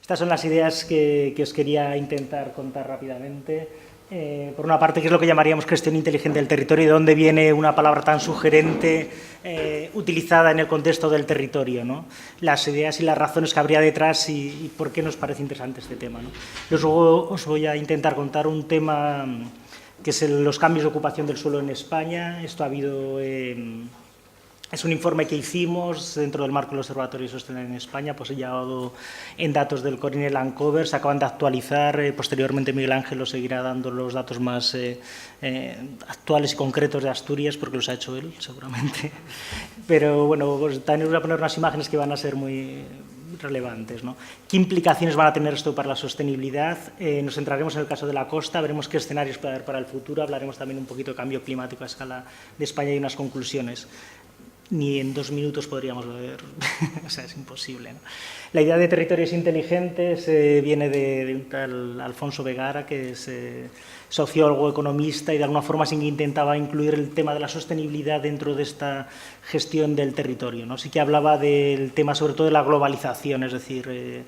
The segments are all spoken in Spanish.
Estas son las ideas que os quería intentar contar rápidamente. Por una parte, ¿qué es lo que llamaríamos gestión inteligente del territorio y de dónde viene una palabra tan sugerente utilizada en el contexto del territorio, ¿no? Las ideas y las razones que habría detrás y por qué nos parece interesante este tema, ¿no? Luego os voy a intentar contar un tema que es los cambios de ocupación del suelo en España. Esto ha habido... Es un informe que hicimos dentro del marco del Observatorio Sostenible en España, pues llevado en datos del Cornell and Cover, se acaban de actualizar, posteriormente Miguel Ángel os seguirá dando los datos más actuales y concretos de Asturias, porque los ha hecho él, seguramente. Pero bueno, pues también os voy a poner unas imágenes que van a ser muy relevantes, ¿no? ¿Qué implicaciones van a tener esto para la sostenibilidad? Nos centraremos en el caso de la costa, veremos qué escenarios puede haber para el futuro, hablaremos también un poquito de cambio climático a escala de España y unas conclusiones. Ni en 2 minutos podríamos ver, o sea, es imposible, ¿no? La idea de territorios inteligentes viene de un tal Alfonso Vegara, que es sociólogo, economista, y de alguna forma sí que intentaba incluir el tema de la sostenibilidad dentro de esta gestión del territorio, ¿no? Sí que hablaba del tema sobre todo de la globalización, es decir,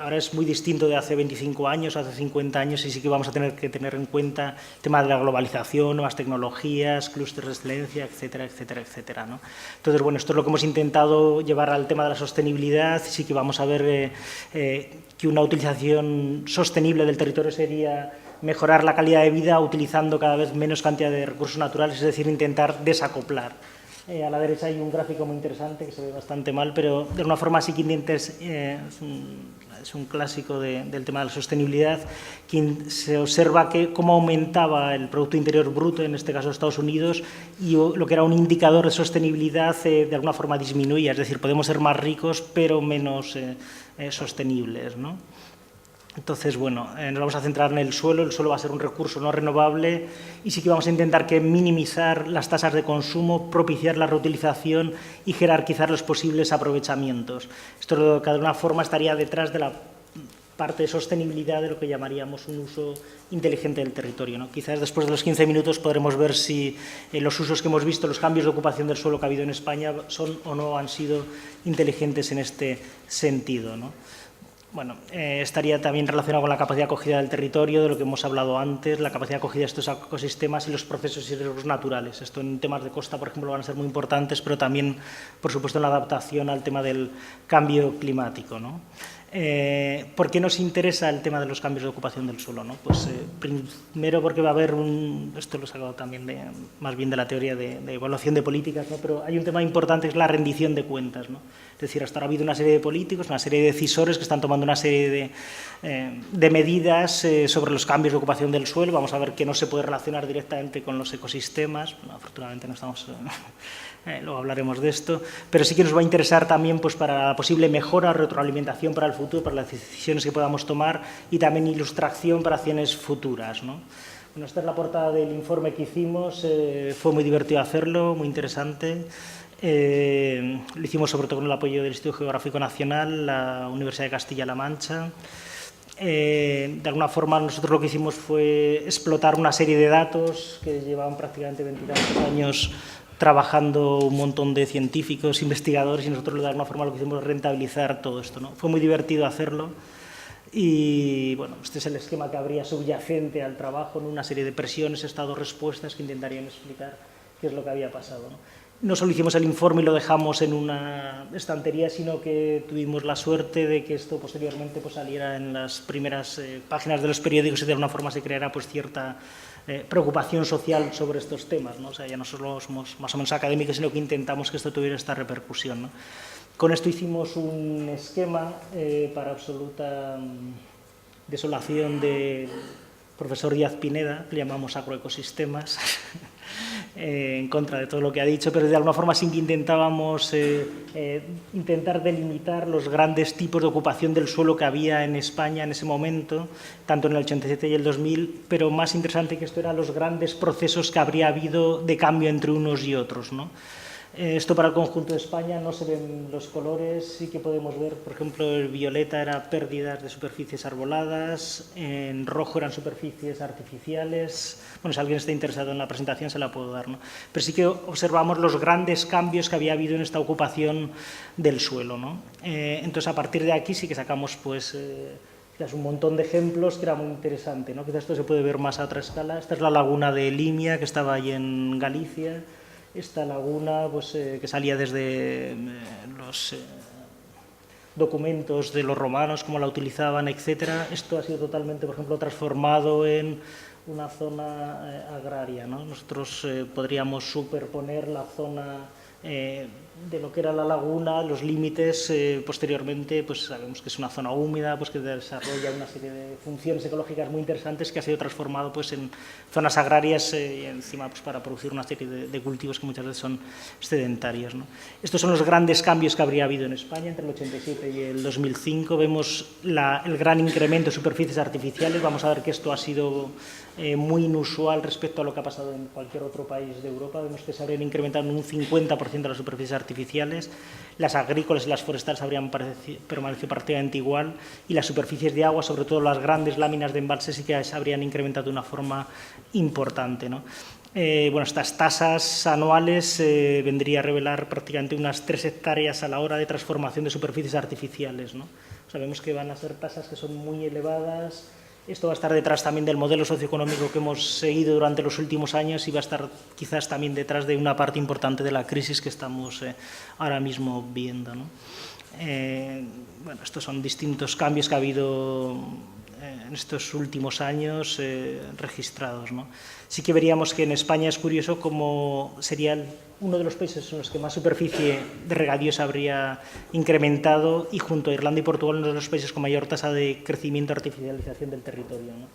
ahora es muy distinto de hace 25 años, hace 50 años, y sí que vamos a tener que tener en cuenta el tema de la globalización, nuevas tecnologías, clústeres de excelencia, etcétera, etcétera, etcétera, ¿no? Entonces, bueno, esto es lo que hemos intentado llevar al tema de la sostenibilidad. Sí que vamos a ver que una utilización sostenible del territorio sería mejorar la calidad de vida utilizando cada vez menos cantidad de recursos naturales, es decir, intentar desacoplar. A la derecha hay un gráfico muy interesante que se ve bastante mal, pero de alguna forma sí que es un clásico del tema de la sostenibilidad, que se observa que cómo aumentaba el Producto Interior Bruto, en este caso de Estados Unidos, y lo que era un indicador de sostenibilidad de alguna forma disminuía, es decir, podemos ser más ricos pero menos sostenibles, ¿no? Entonces, bueno, nos vamos a centrar en el suelo va a ser un recurso no renovable y sí que vamos a intentar minimizar las tasas de consumo, propiciar la reutilización y jerarquizar los posibles aprovechamientos. Esto de alguna forma estaría detrás de la parte de sostenibilidad de lo que llamaríamos un uso inteligente del territorio, ¿no? Quizás después de los 15 minutos podremos ver si los usos que hemos visto, los cambios de ocupación del suelo que ha habido en España son o no han sido inteligentes en este sentido, ¿no? Bueno, estaría también relacionado con la capacidad de acogida del territorio, de lo que hemos hablado antes, la capacidad de acogida de estos ecosistemas y los procesos y riesgos naturales. Esto en temas de costa, por ejemplo, van a ser muy importantes, pero también, por supuesto, en la adaptación al tema del cambio climático, ¿no? ¿Por qué nos interesa el tema de los cambios de ocupación del suelo, ¿no? Pues primero porque va a haber esto lo he sacado también más bien de la teoría de evaluación de políticas, ¿no? Pero hay un tema importante que es la rendición de cuentas, ¿no? Es decir, hasta ahora ha habido una serie de políticos, una serie de decisores que están tomando una serie de medidas sobre los cambios de ocupación del suelo. Vamos a ver que no se puede relacionar directamente con los ecosistemas. Bueno, afortunadamente no estamos... luego hablaremos de esto, pero sí que nos va a interesar también pues, para la posible mejora, retroalimentación para el futuro, para las decisiones que podamos tomar y también ilustración para acciones futuras, ¿no? Bueno, esta es la portada del informe que hicimos, fue muy divertido hacerlo, muy interesante. Lo hicimos sobre todo con el apoyo del Instituto Geográfico Nacional, la Universidad de Castilla-La Mancha. De alguna forma nosotros lo que hicimos fue explotar una serie de datos que llevaban prácticamente 20 años trabajando un montón de científicos, investigadores, y nosotros de alguna forma lo que hicimos es rentabilizar todo esto, ¿no? Fue muy divertido hacerlo y, bueno, este es el esquema que habría subyacente al trabajo, ¿no? Una serie de presiones, estados, respuestas que intentarían explicar qué es lo que había pasado, ¿no? No solo hicimos el informe y lo dejamos en una estantería, sino que tuvimos la suerte de que esto posteriormente pues, saliera en las primeras páginas de los periódicos y de alguna forma se creara pues, cierta preocupación social sobre estos temas, ¿no? O sea, ya no solo somos más o menos académicos, sino que intentamos que esto tuviera esta repercusión, ¿no? Con esto hicimos un esquema para absoluta desolación del profesor Díaz Pineda, le llamamos agroecosistemas, en contra de todo lo que ha dicho, pero de alguna forma sí que intentábamos intentar delimitar los grandes tipos de ocupación del suelo que había en España en ese momento, tanto en el 87 y el 2000, pero más interesante que esto eran los grandes procesos que habría habido de cambio entre unos y otros, ¿no? Esto para el conjunto de España no se ven los colores, sí que podemos ver, por ejemplo, el violeta era pérdidas de superficies arboladas, en rojo eran superficies artificiales. Bueno, si alguien está interesado en la presentación se la puedo dar, ¿no? Pero sí que observamos los grandes cambios que había habido en esta ocupación del suelo, ¿no? Entonces, a partir de aquí sí que sacamos, pues, quizás un montón de ejemplos que era muy interesante, ¿no? Quizás esto se puede ver más a otra escala. Esta es la laguna de Limia, que estaba ahí en Galicia. Esta laguna, pues, que salía desde los documentos de los romanos, cómo la utilizaban, etcétera. Esto ha sido totalmente, por ejemplo, transformado en una zona agraria, ¿no? Nosotros podríamos superponer la zona de lo que era la laguna, los límites, posteriormente, pues sabemos que es una zona húmeda, pues que desarrolla una serie de funciones ecológicas muy interesantes que ha sido transformado, pues, en zonas agrarias y encima, pues, para producir una serie de cultivos que muchas veces son sedentarios, ¿no? Estos son los grandes cambios que habría habido en España entre el 87 y el 2005. Vemos el gran incremento de superficies artificiales. Vamos a ver que esto ha sido muy inusual respecto a lo que ha pasado en cualquier otro país de Europa. Vemos que se habrían incrementado en un 50% las superficies artificiales, las agrícolas y las forestales habrían permanecido prácticamente igual, y las superficies de agua, sobre todo las grandes láminas de embalses, sí que se habrían incrementado de una forma importante, ¿no? Bueno, estas tasas anuales vendría a revelar prácticamente unas 3 hectáreas a la hora de transformación de superficies artificiales, ¿no? Sabemos que van a ser tasas que son muy elevadas. Esto va a estar detrás también del modelo socioeconómico que hemos seguido durante los últimos años y va a estar quizás también detrás de una parte importante de la crisis que estamos ahora mismo viendo, ¿no? Bueno, estos son distintos cambios que ha habido en estos últimos años registrados, ¿no? Sí que veríamos que en España es curioso cómo sería uno de los países en los que más superficie de regadío se habría incrementado, y junto a Irlanda y Portugal uno de los países con mayor tasa de crecimiento y artificialización del territorio, ¿no?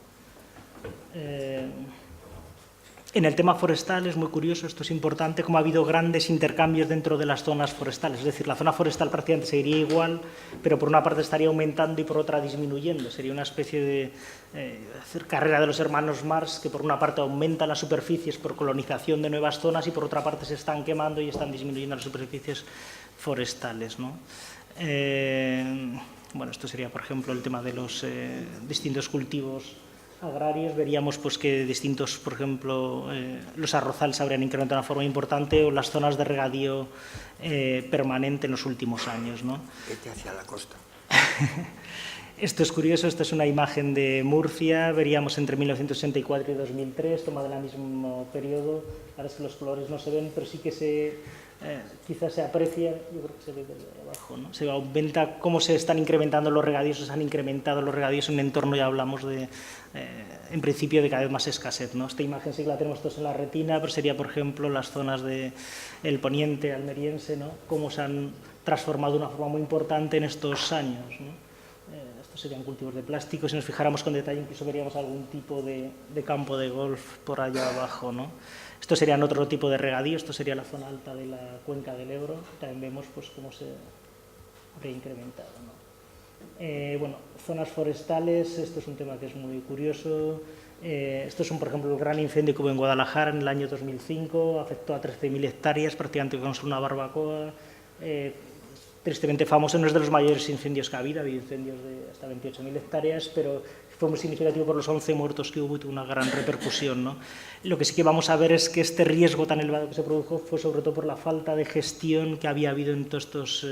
En el tema forestal es muy curioso, esto es importante, como ha habido grandes intercambios dentro de las zonas forestales. Es decir, la zona forestal prácticamente seguiría igual, pero por una parte estaría aumentando y por otra disminuyendo. Sería una especie de carrera de los hermanos Marx, que por una parte aumenta las superficies por colonización de nuevas zonas y por otra parte se están quemando y están disminuyendo las superficies forestales, ¿no? Bueno, esto sería, por ejemplo, el tema de los distintos cultivos agrarios. Veríamos, pues, que distintos, por ejemplo, los arrozales habrían incrementado de una forma importante, o las zonas de regadío permanente en los últimos años, ¿no? Vete hacia la costa. Esto es curioso, esta es una imagen de Murcia, veríamos entre 1964 y 2003, tomada en el mismo periodo. Ahora es que los colores no se ven, pero sí que quizás se aprecia, yo creo que se ve desde abajo, ¿no? Se aumenta cómo se están incrementando los regadíos, se han incrementado los regadíos en un entorno, ya hablamos de, en principio, de cada vez más escasez, ¿no? Esta imagen sí que la tenemos todos en la retina, pero sería, por ejemplo, las zonas del poniente almeriense, ¿no? Cómo se han transformado de una forma muy importante en estos años, ¿no? Estos serían cultivos de plástico. Si nos fijáramos con detalle, incluso veríamos algún tipo de campo de golf por allá abajo, ¿no? Esto serían otro tipo de regadío, esto sería la zona alta de la cuenca del Ebro. También vemos, pues, cómo se habría incrementado, ¿no? Bueno, zonas forestales, esto es un tema que es muy curioso. Estos son, por ejemplo, el gran incendio que hubo en Guadalajara en el año 2005, afectó a 13.000 hectáreas, prácticamente como una barbacoa. Tristemente famoso, no es de los mayores incendios que ha habido incendios de hasta 28.000 hectáreas, pero fue muy significativo por los 11 muertos que hubo y tuvo una gran repercusión, ¿no? Lo que sí que vamos a ver es que este riesgo tan elevado que se produjo fue sobre todo por la falta de gestión que había habido en todos estos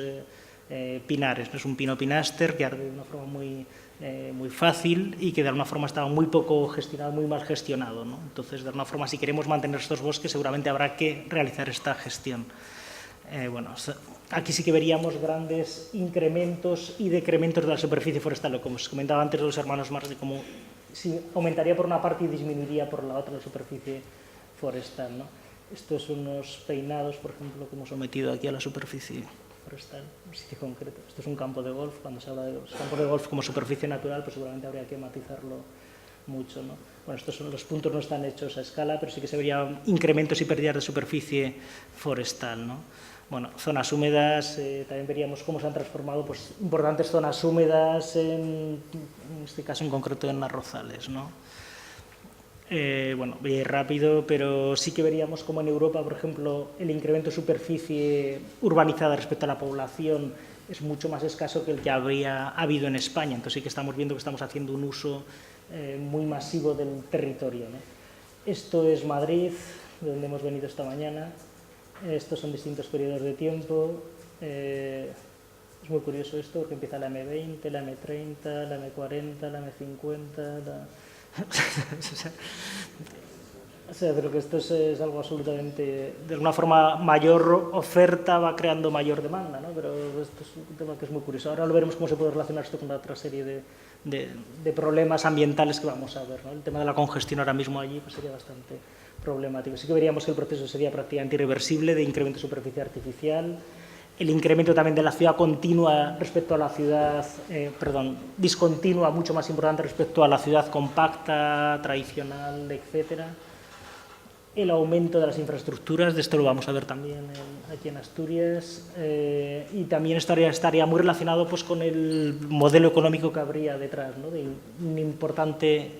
pinares. Es un pino pinaster que arde de una forma muy fácil y que de alguna forma estaba muy poco gestionado, muy mal gestionado, ¿no? Entonces, de alguna forma, si queremos mantener estos bosques, seguramente habrá que realizar esta gestión. Bueno, aquí sí que veríamos grandes incrementos y decrementos de la superficie forestal, como os comentaba antes de los hermanos Marx, de cómo si aumentaría por una parte y disminuiría por la otra la superficie forestal, ¿no? Estos son unos peinados, por ejemplo, que hemos sometido aquí a la superficie forestal, un sitio concreto. Esto es un campo de golf. Cuando se habla de los campos de golf como superficie natural, pues seguramente habría que matizarlo mucho, ¿no? Bueno, estos son los puntos, no están hechos a escala, pero sí que se verían incrementos y pérdidas de superficie forestal, ¿no? Bueno, zonas húmedas, también veríamos cómo se han transformado, pues, importantes zonas húmedas, en este caso en concreto en arrozales, ¿no? Bueno, voy a ir rápido, pero sí que veríamos como en Europa, por ejemplo, el incremento de superficie urbanizada respecto a la población es mucho más escaso que el que habría habido en España. Entonces sí que estamos viendo que estamos haciendo un uso muy masivo del territorio, ¿no? Esto es Madrid, de donde hemos venido esta mañana. Estos son distintos periodos de tiempo. Es muy curioso esto, porque empieza la M20, la M30, la M40, la M50, o sea, creo que esto es algo absolutamente... De alguna forma, mayor oferta va creando mayor demanda, ¿no? Pero esto es un tema que es muy curioso. Ahora lo veremos cómo se puede relacionar esto con otra serie de problemas ambientales que vamos a ver, ¿no? El tema de la congestión ahora mismo allí pues sería bastante problemático. Sí que veríamos que el proceso sería prácticamente irreversible de incremento de superficie artificial, el incremento también de la ciudad continua respecto a la ciudad, discontinua, mucho más importante respecto a la ciudad compacta, tradicional, etcétera. El aumento de las infraestructuras, de esto lo vamos a ver también aquí en Asturias, y también estaría muy relacionado pues, con el modelo económico que habría detrás, ¿no? De un importante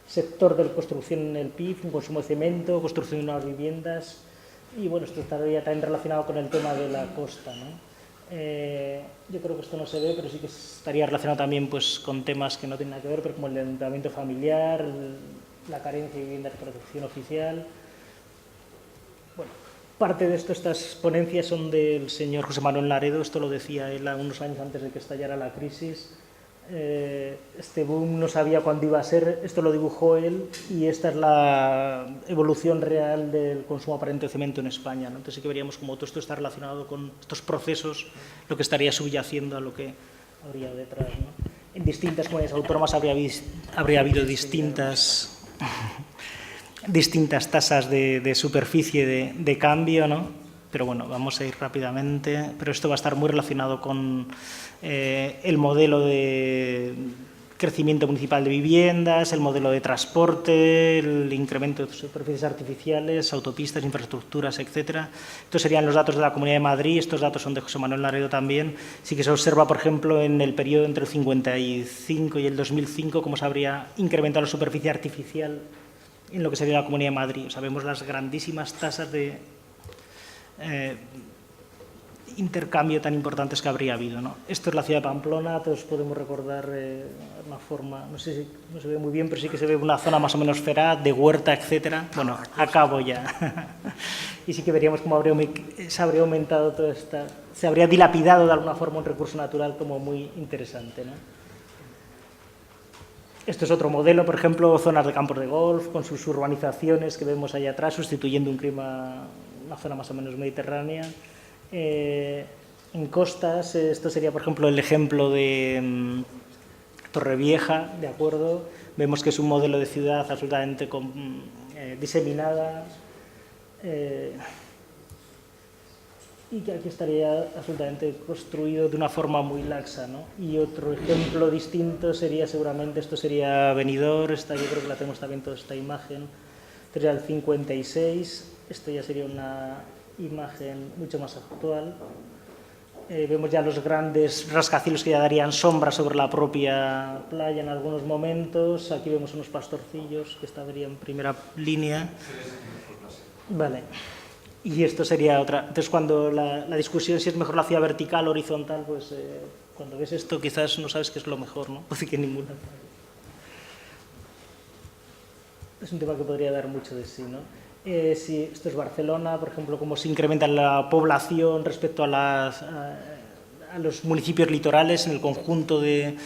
sector de construcción en el PIB, un consumo de cemento, construcción de nuevas viviendas, y bueno, esto estaría también relacionado con el tema de la costa, ¿no? Yo creo que esto no se ve, pero sí que estaría relacionado también pues, con temas que no tienen nada que ver, pero como el endeudamiento familiar, la carencia de vivienda de protección oficial. Bueno, parte de esto, estas ponencias son del señor José Manuel Laredo, esto lo decía él unos años antes de que estallara la crisis. Este boom no sabía cuándo iba a ser, esto lo dibujó él y esta es la evolución real del consumo aparente de cemento en España, ¿no? Entonces sí que veríamos como todo esto está relacionado con estos procesos, lo que estaría subyaciendo a lo que habría detrás, ¿no? En distintas comunidades autónomas habría habido distintas tasas de superficie de cambio, ¿no? Pero bueno, vamos a ir rápidamente. Pero esto va a estar muy relacionado con el modelo de crecimiento municipal de viviendas, el modelo de transporte, el incremento de superficies artificiales, autopistas, infraestructuras, etcétera. Estos serían los datos de la Comunidad de Madrid, estos datos son de José Manuel Laredo también. Sí que se observa, por ejemplo, en el periodo entre el 55 y el 2005, cómo se habría incrementado la superficie artificial en lo que sería la Comunidad de Madrid. Sabemos las grandísimas tasas de intercambio tan importantes que habría habido, ¿no? Esto es la ciudad de Pamplona, todos podemos recordar una forma, no sé si no se ve muy bien, pero sí que se ve una zona más o menos feraz, de huerta, etcétera. Bueno, acabo ya. Y sí que veríamos cómo se habría aumentado toda esta... Se habría dilapidado de alguna forma un recurso natural como muy interesante, ¿no? Esto es otro modelo, por ejemplo, zonas de campos de golf, con sus urbanizaciones que vemos ahí atrás, sustituyendo un clima, una zona más o menos mediterránea. En costas, esto sería, por ejemplo, el ejemplo de Torrevieja, ¿de acuerdo? Vemos que es un modelo de ciudad absolutamente diseminada y que aquí estaría absolutamente construido de una forma muy laxa, ¿no? Y otro ejemplo distinto sería seguramente, esto sería Benidorm, yo creo que la tenemos también toda esta imagen, sería el 56, esto ya sería una imagen mucho más actual. Vemos ya los grandes rascacielos que ya darían sombra sobre la propia playa en algunos momentos. Aquí vemos unos pastorcillos que estarían en primera línea. Vale. Y esto sería otra. Entonces, cuando la discusión si es mejor la ciudad vertical o horizontal, pues cuando ves esto quizás no sabes qué es lo mejor, ¿no? Así que ninguna. Es un tema que podría dar mucho de sí, ¿no? Si esto es Barcelona, por ejemplo, cómo se incrementa la población respecto a los municipios litorales en el conjunto de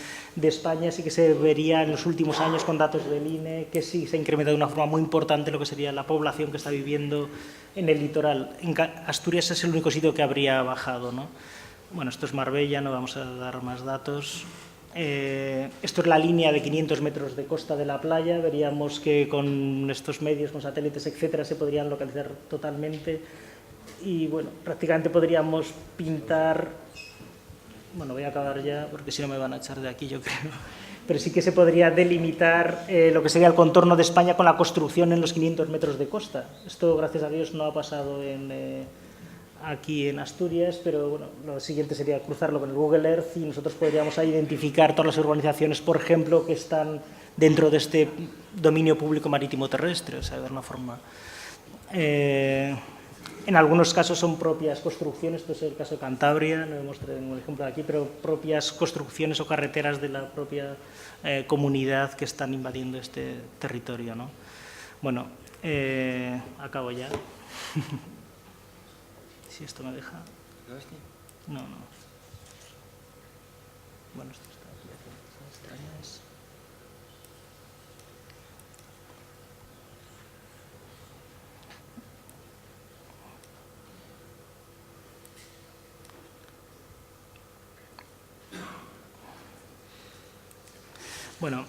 España, sí que se vería en los últimos años con datos del INE que sí se ha incrementado de una forma muy importante lo que sería la población que está viviendo en el litoral. En Asturias es el único sitio que habría bajado, ¿no? Bueno, esto es Marbella, no vamos a dar más datos. Esto es la línea de 500 metros de costa de la playa. Veríamos que con estos medios, con satélites, etcétera, se podrían localizar totalmente. Y bueno, prácticamente podríamos pintar... Bueno, voy a acabar ya porque si no me van a echar de aquí, yo creo. Pero sí que se podría delimitar lo que sería el contorno de España con la construcción en los 500 metros de costa. Esto, gracias a Dios, no ha pasado aquí en Asturias, pero bueno, lo siguiente sería cruzarlo con el Google Earth y nosotros podríamos identificar todas las urbanizaciones, por ejemplo, que están dentro de este dominio público marítimo terrestre, o sea, de alguna forma. En algunos casos son propias construcciones, esto es el caso de Cantabria, no hemos traído ningún ejemplo aquí, pero propias construcciones o carreteras de la propia comunidad que están invadiendo este territorio, ¿no? Bueno, acabo ya. Si esto me deja. No. Bueno, esto está aquí, son extrañas. Bueno,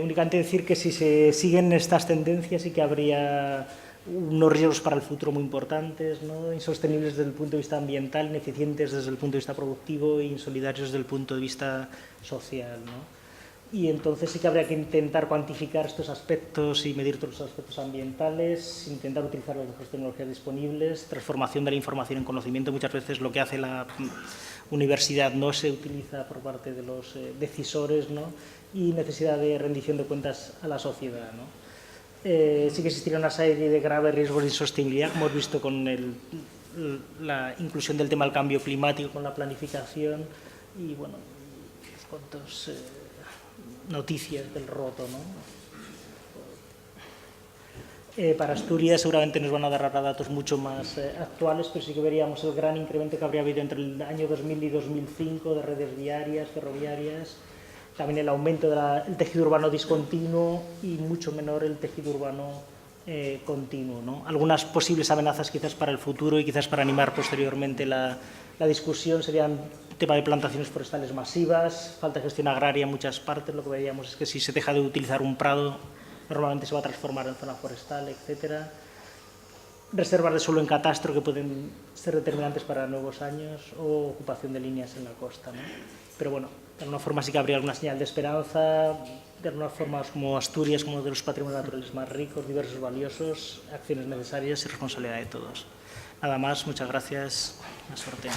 únicamente decir que si se siguen estas tendencias sí que habría unos riesgos para el futuro muy importantes, ¿no? Insostenibles desde el punto de vista ambiental, ineficientes desde el punto de vista productivo e insolidarios desde el punto de vista social, ¿no? Y entonces sí que habría que intentar cuantificar estos aspectos y medir todos los aspectos ambientales, intentar utilizar las mejores tecnologías disponibles, transformación de la información en conocimiento. Muchas veces lo que hace la universidad no se utiliza por parte de los decisores, ¿no? Y necesidad de rendición de cuentas a la sociedad, ¿no? Sí que existiría una serie de graves riesgos de insostenibilidad, como hemos visto con la inclusión del tema del cambio climático, con la planificación y, bueno, unos cuantos noticias del roto, ¿no? Para Asturias seguramente nos van a dar datos mucho más actuales, pero sí que veríamos el gran incremento que habría habido entre el año 2000 y 2005 de redes viarias, ferroviarias, también el aumento del tejido urbano discontinuo y mucho menor el tejido urbano continuo, ¿no? Algunas posibles amenazas quizás para el futuro y quizás para animar posteriormente la discusión serían el tema de plantaciones forestales masivas, falta de gestión agraria en muchas partes. Lo que veríamos es que si se deja de utilizar un prado, normalmente se va a transformar en zona forestal, etcétera. Reservas de suelo en catastro que pueden ser determinantes para nuevos años o ocupación de líneas en la costa, ¿no? Pero bueno, de alguna forma sí que habría alguna señal de esperanza, de alguna forma como Asturias, como uno de los patrimonios naturales más ricos, diversos, valiosos, acciones necesarias y responsabilidad de todos. Nada más, muchas gracias, la suerte.